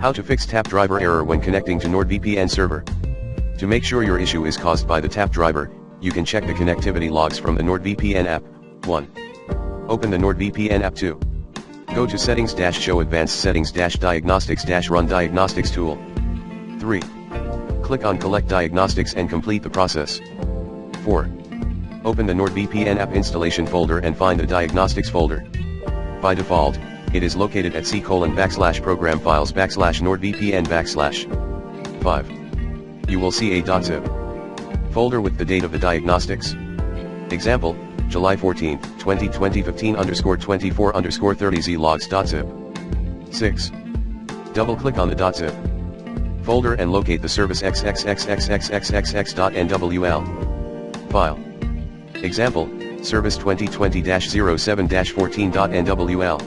How to fix tap driver error when connecting to NordVPN server. To make sure your issue is caused by the tap driver, you can check the connectivity logs from the NordVPN app. 1. Open the NordVPN app. 2. Go to Settings-Show Advanced Settings-Diagnostics-Run Diagnostics Tool. 3. Click on Collect Diagnostics and complete the process. 4. Open the NordVPN app installation folder and find the Diagnostics folder. By default, it is located at C:\program files /NordVPN /. 5. You will see a .zip folder with the date of the diagnostics. Example, July 14, 2020 15_24_30 zlogs.zip. 6. Double-click on the .zip folder and locate the service xxxxxxxx.nwl file. Example, service 2020-07-14.nwl.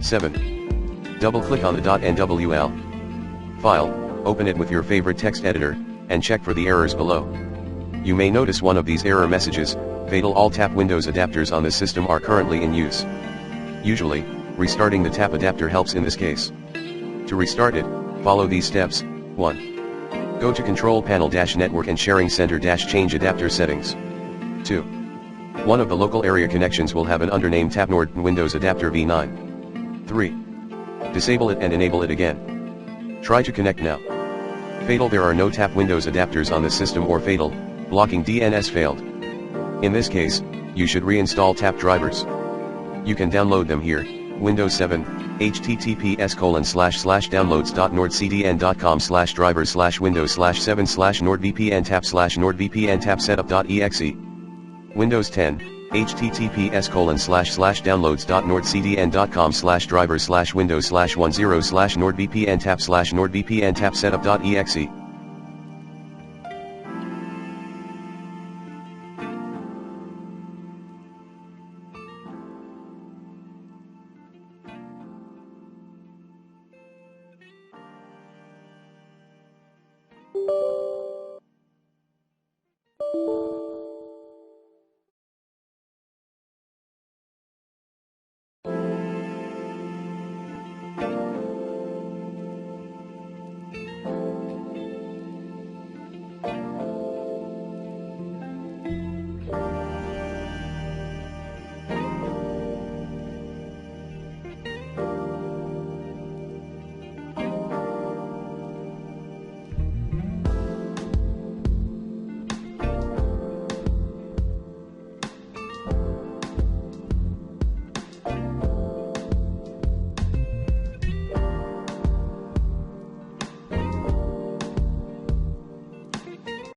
7. Double-click on the .nwl file, open it with your favorite text editor, and check for the errors below. You may notice one of these error messages: fatal all tap Windows adapters on this system are currently in use. Usually, restarting the tap adapter helps in this case. To restart it, follow these steps. 1. Go to Control Panel Network and Sharing Center change adapter settings. 2. One of the local area connections will have an undername tap Nord Windows adapter v9. 3. Disable it and enable it again. Try to connect now. Fatal: there are no tap Windows adapters on this system, or fatal, blocking DNS failed. In this case, you should reinstall tap drivers. You can download them here. Windows 7, https://downloads.nordcdn.com/drivers/windows/7/nordvpn tap setup.exe. Windows 10, https://downloads.nordcdn.com/drivers/windows/10/nordvpn tap setup.exe.